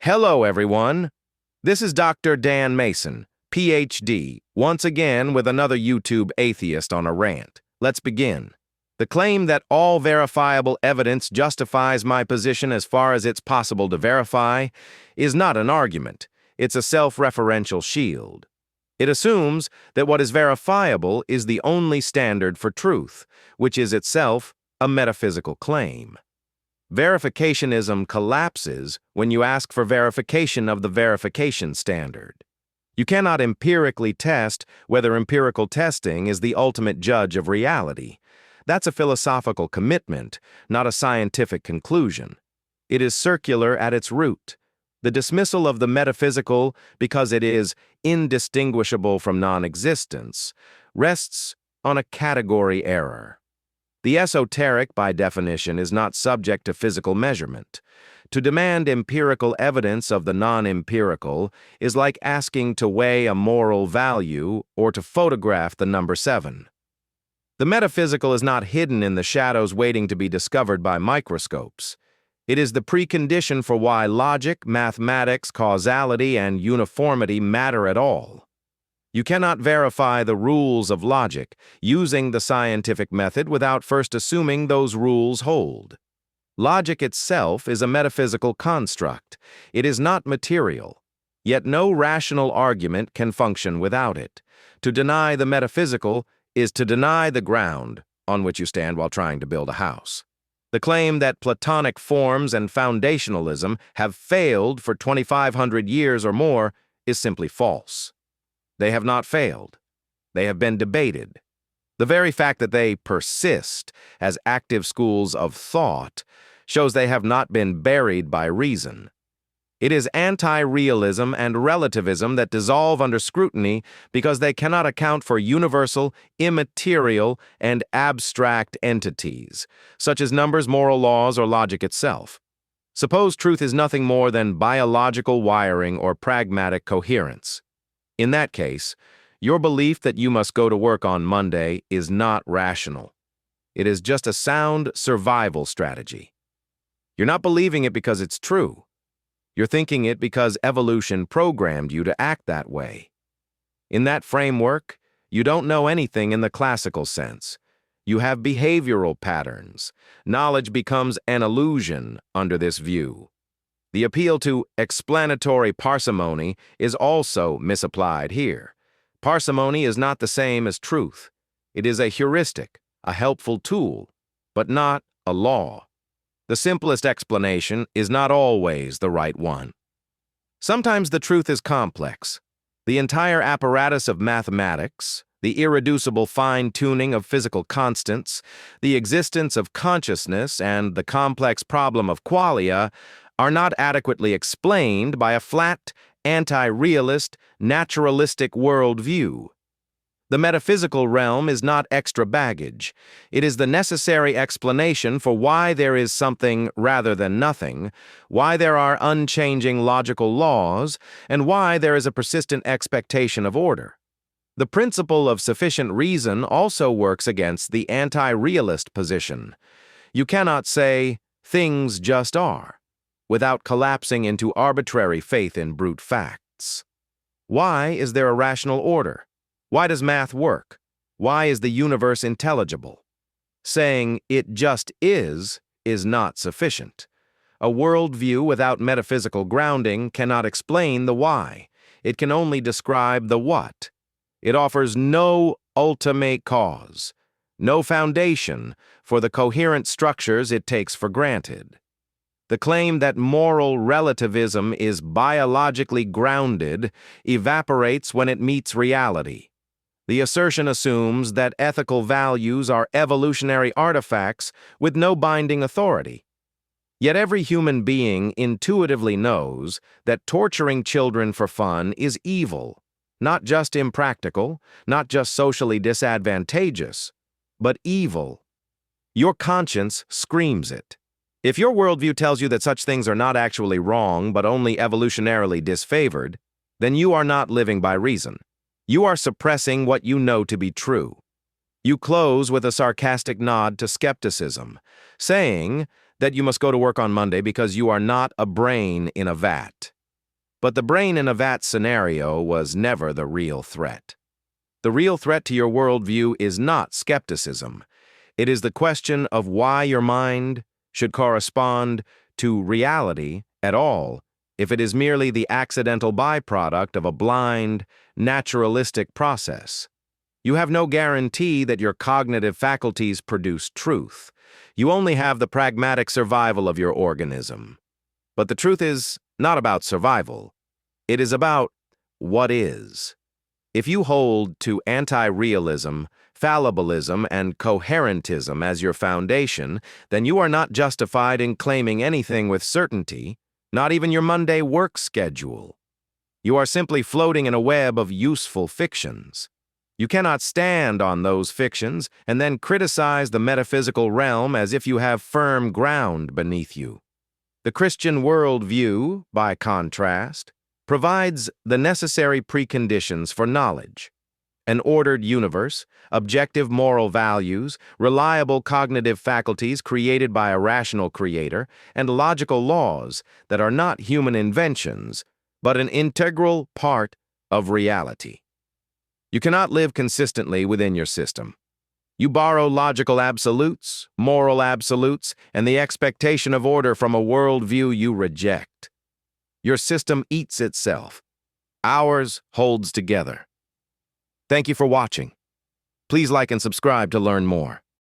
Hello, everyone. This is Dr. Dan Mason, PhD, once again with another YouTube atheist on a rant. Let's begin. The claim that all verifiable evidence justifies my position as far as it's possible to verify is not an argument. It's a self-referential shield. It assumes that what is verifiable is the only standard for truth, which is itself a metaphysical claim. Verificationism collapses when you ask for verification of the verification standard. You cannot empirically test whether empirical testing is the ultimate judge of reality. That's a philosophical commitment, not a scientific conclusion. It is circular at its root. The dismissal of the metaphysical because it is indistinguishable from non-existence rests on a category error. The esoteric, by definition, is not subject to physical measurement. To demand empirical evidence of the non-empirical is like asking to weigh a moral value or to photograph the number 7. The metaphysical is not hidden in the shadows waiting to be discovered by microscopes. It is the precondition for why logic, mathematics, causality, and uniformity matter at all. You cannot verify the rules of logic using the scientific method without first assuming those rules hold. Logic itself is a metaphysical construct. It is not material. Yet no rational argument can function without it. To deny the metaphysical is to deny the ground on which you stand while trying to build a house. The claim that Platonic forms and foundationalism have failed for 2,500 years or more is simply false. They have not failed. They have been debated. The very fact that they persist as active schools of thought shows they have not been buried by reason. It is anti-realism and relativism that dissolve under scrutiny because they cannot account for universal, immaterial, and abstract entities, such as numbers, moral laws, or logic itself. Suppose truth is nothing more than biological wiring or pragmatic coherence. In that case, your belief that you must go to work on Monday is not rational. It is just a sound survival strategy. You're not believing it because it's true. You're thinking it because evolution programmed you to act that way. In that framework, you don't know anything in the classical sense. You have behavioral patterns. Knowledge becomes an illusion under this view. The appeal to explanatory parsimony is also misapplied here. Parsimony is not the same as truth. It is a heuristic, a helpful tool, but not a law. The simplest explanation is not always the right one. Sometimes the truth is complex. The entire apparatus of mathematics, the irreducible fine-tuning of physical constants, the existence of consciousness, and the complex problem of qualia are not adequately explained by a flat, anti-realist, naturalistic worldview. The metaphysical realm is not extra baggage. It is the necessary explanation for why there is something rather than nothing, why there are unchanging logical laws, and why there is a persistent expectation of order. The principle of sufficient reason also works against the anti-realist position. You cannot say, things just are, without collapsing into arbitrary faith in brute facts. Why is there a rational order? Why does math work? Why is the universe intelligible? Saying it just is not sufficient. A worldview without metaphysical grounding cannot explain the why. It can only describe the what. It offers no ultimate cause, no foundation for the coherent structures it takes for granted. The claim that moral relativism is biologically grounded evaporates when it meets reality. The assertion assumes that ethical values are evolutionary artifacts with no binding authority. Yet every human being intuitively knows that torturing children for fun is evil, not just impractical, not just socially disadvantageous, but evil. Your conscience screams it. If your worldview tells you that such things are not actually wrong but only evolutionarily disfavored, then you are not living by reason. You are suppressing what you know to be true. You close with a sarcastic nod to skepticism, saying that you must go to work on Monday because you are not a brain in a vat. But the brain in a vat scenario was never the real threat. The real threat to your worldview is not skepticism. It is the question of why your mind should correspond to reality at all if it is merely the accidental byproduct of a blind, naturalistic process. You have no guarantee that your cognitive faculties produce truth. You only have the pragmatic survival of your organism. But the truth is not about survival. It is about what is. If you hold to anti-realism, fallibilism, and coherentism as your foundation, then you are not justified in claiming anything with certainty, not even your Monday work schedule. You are simply floating in a web of useful fictions. You cannot stand on those fictions and then criticize the metaphysical realm as if you have firm ground beneath you. The Christian worldview, by contrast, provides the necessary preconditions for knowledge: an ordered universe, objective moral values, reliable cognitive faculties created by a rational creator, and logical laws that are not human inventions, but an integral part of reality. You cannot live consistently within your system. You borrow logical absolutes, moral absolutes, and the expectation of order from a worldview you reject. Your system eats itself. Ours holds together. Thank you for watching. Please like and subscribe to learn more.